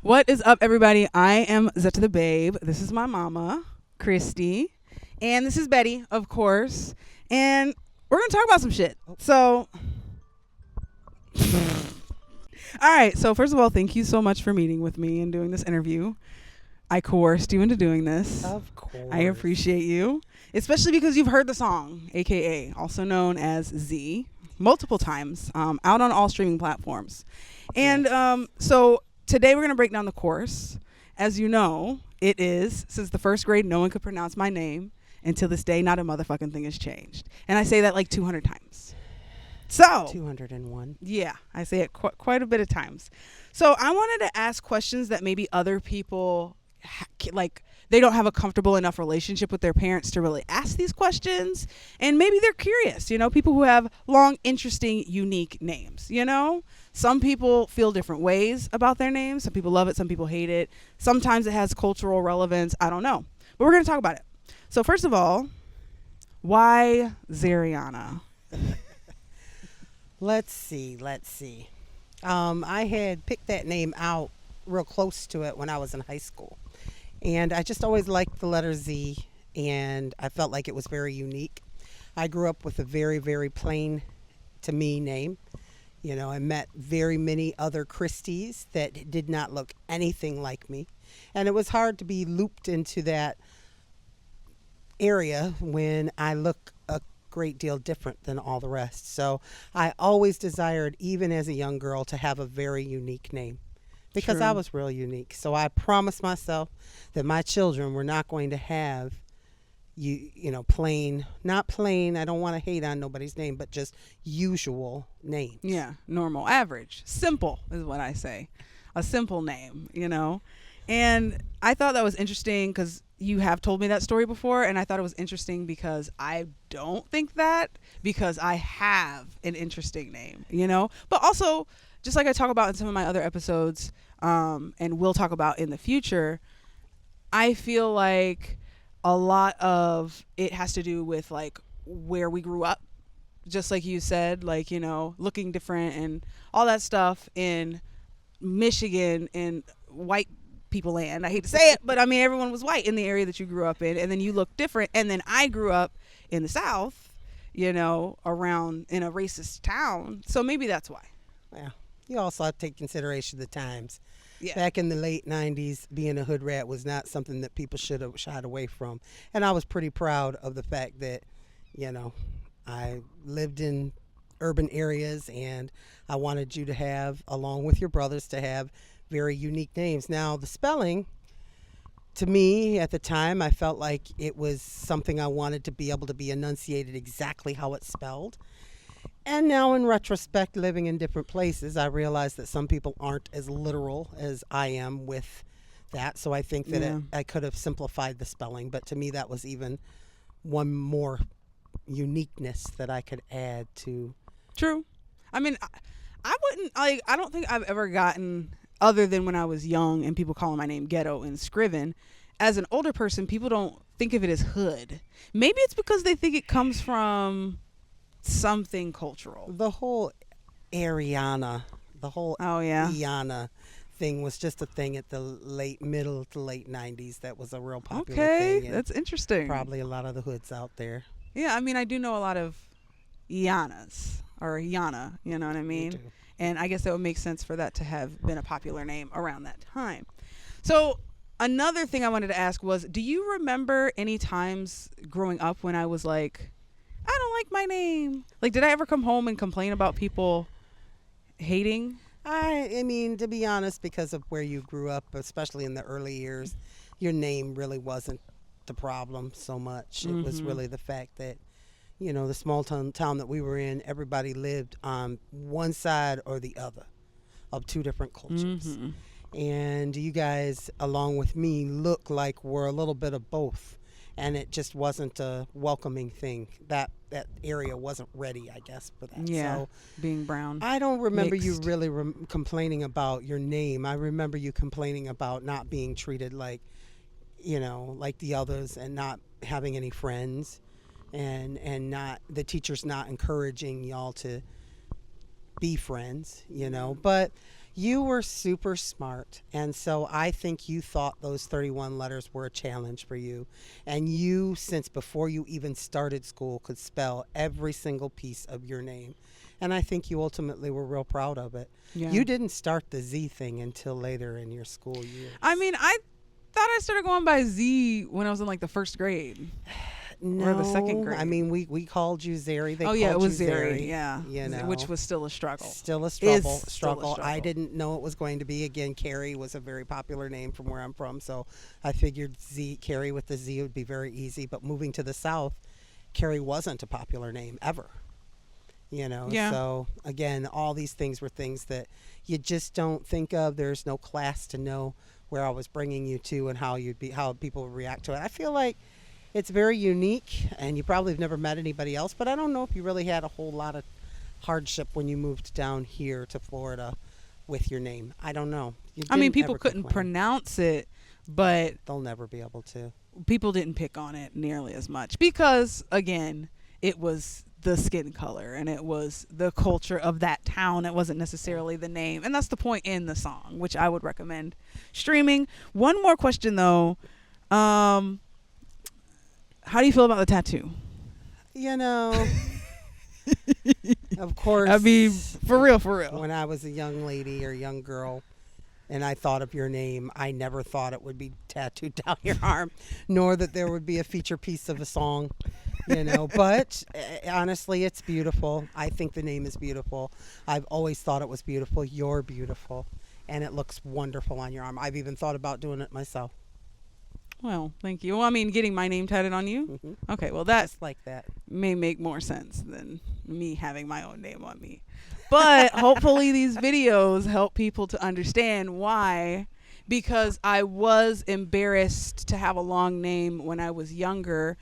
What is up, everybody? I am Zeta the Babe. This is my mama, Christy. And this is Betty, of course. And we're going to talk about some shit. So, all right. So, first of all, thank you so much for meeting with me and doing this interview. I coerced you into doing this. Of course. I appreciate you, especially because you've heard the song, AKA, also known as Z, multiple times, out on all streaming platforms. And so today we're going to break down the course. As you know, it is, since the first grade, no one could pronounce my name. Until this day, not a motherfucking thing has changed. And I say that like 200 times. So 201. Yeah, I say it quite a bit of times. So I wanted to ask questions that maybe other people they don't have a comfortable enough relationship with their parents to really ask these questions, and maybe they're curious, people who have long, interesting, unique names. Some people feel different ways about their names. Some people love it, some people hate it. Sometimes it has cultural relevance. I don't know, but we're going to talk about it. So first of all, why Zariana? Let's see. I had picked that name out real close to it when I was in high school. And I just always liked the letter Z, and I felt like it was very unique. I grew up with a very, very plain, to me, name. I met very many other Christies that did not look anything like me. And it was hard to be looped into that area when I look a great deal different than all the rest. So I always desired, even as a young girl, to have a very unique name. Because True. I was real unique. So I promised myself that my children were not going to have plain, not plain, I don't want to hate on nobody's name, but just usual names. Yeah, normal, average, simple is what I say. A simple name, And I thought that was interesting because you have told me that story before, and I thought it was interesting because I don't think that, because I have an interesting name, But also, just like I talk about in some of my other episodes, and we'll talk about in the future, I feel like a lot of it has to do with like where we grew up, just like you said, like, looking different and all that stuff in Michigan and white people land. I hate to say it, but I mean, everyone was white in the area that you grew up in, and then you look different. And then I grew up in the South, around in a racist town. So maybe that's why. Yeah. You also have to take consideration of the times. Yeah. Back in the late 90s, being a hood rat was not something that people should have shied away from. And I was pretty proud of the fact that, I lived in urban areas, and I wanted you to have, along with your brothers, to have very unique names. Now, the spelling, to me, at the time, I felt like it was something I wanted to be able to be enunciated exactly how it's spelled. And now, in retrospect, living in different places, I realize that some people aren't as literal as I am with that. So I think that I could have simplified the spelling. But to me, that was even one more uniqueness that I could add to. True. I mean, I wouldn't, I don't think I've ever gotten, other than when I was young and people calling my name Ghetto and Scriven. As an older person, people don't think of it as hood. Maybe it's because they think it comes from something cultural. The whole Ariana, Iana thing was just a thing at the middle to late 90s. That was a real popular thing. Okay, that's interesting. Probably a lot of the hoods out there. Yeah, I mean, I do know a lot of Ianas, or Iana, you know what I mean? You do. And I guess that would make sense for that to have been a popular name around that time. So another thing I wanted to ask was, do you remember any times growing up when I was like, I don't like my name? Like, did I ever come home and complain about people hating? I mean, to be honest, because of where you grew up, especially in the early years, your name really wasn't the problem so much. It was really the fact that, the small town that we were in, everybody lived on one side or the other of two different cultures. And you guys, along with me, look like we're a little bit of both. And it just wasn't a welcoming thing. That area wasn't ready, I guess, for that. Yeah, so, being brown. I don't remember mixed. you really complaining about your name. I remember you complaining about not being treated like, like the others, and not having any friends, and not the teachers not encouraging y'all to be friends, But You were super smart. And so I think you thought those 31 letters were a challenge for you. And you, since before you even started school, could spell every single piece of your name. And I think you ultimately were real proud of it. Yeah. You didn't start the Z thing until later in your school years. I mean, I thought I started going by Z when I was in like the first grade. No, or the second grade. I mean, we called you Zeri. They Oh called yeah, it was you Zeri. Yeah, You know, which was still a struggle. still a Is struggle. still a struggle. I didn't know it was going to be. Again, Carrie was a very popular name from where I'm from, so I figured Carrie with the Z would be very easy. But moving to the South, Carrie wasn't a popular name ever. You know, Yeah. so again, all these things were things that you just don't think of. There's no class to know where I was bringing you to and how people would react to it. I feel like it's very unique, and you probably have never met anybody else, but I don't know if you really had a whole lot of hardship when you moved down here to Florida with your name. I don't know. I mean, didn't people ever couldn't complain. pronounce it, but They'll never be able to. people didn't pick on it nearly as much because, again, it was the skin color and it was the culture of that town. It wasn't necessarily the name, and that's the point in the song, which I would recommend streaming. One more question though. How do you feel about the tattoo? You know, of course. I mean, for real, for real. When I was a young lady or young girl and I thought of your name, I never thought it would be tattooed down your arm, nor that there would be a feature piece of a song, you know. But honestly, it's beautiful. I think the name is beautiful. I've always thought it was beautiful. You're beautiful. And it looks wonderful on your arm. I've even thought about doing it myself. Well, thank you. Well, I mean, getting my name tatted on you? Hmm. Okay, well, that Just like that. may make more sense than me having my own name on me. But hopefully these videos help people to understand why, because I was embarrassed to have a long name when I was younger,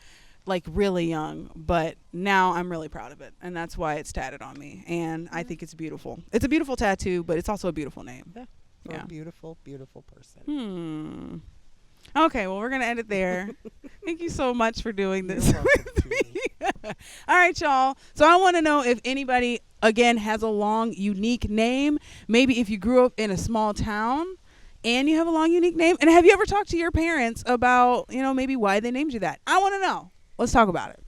like really young, but now I'm really proud of it, and that's why it's tatted on me, and I think it's beautiful. It's a beautiful tattoo, but it's also a beautiful name. Yeah. For Yeah. a beautiful, beautiful person. Okay, well, we're going to end it there. Thank you so much for doing this You're welcome, with me. All right, y'all. So I want to know if anybody, again, has a long, unique name. Maybe if you grew up in a small town and you have a long, unique name. And have you ever talked to your parents about, maybe why they named you that? I want to know. Let's talk about it.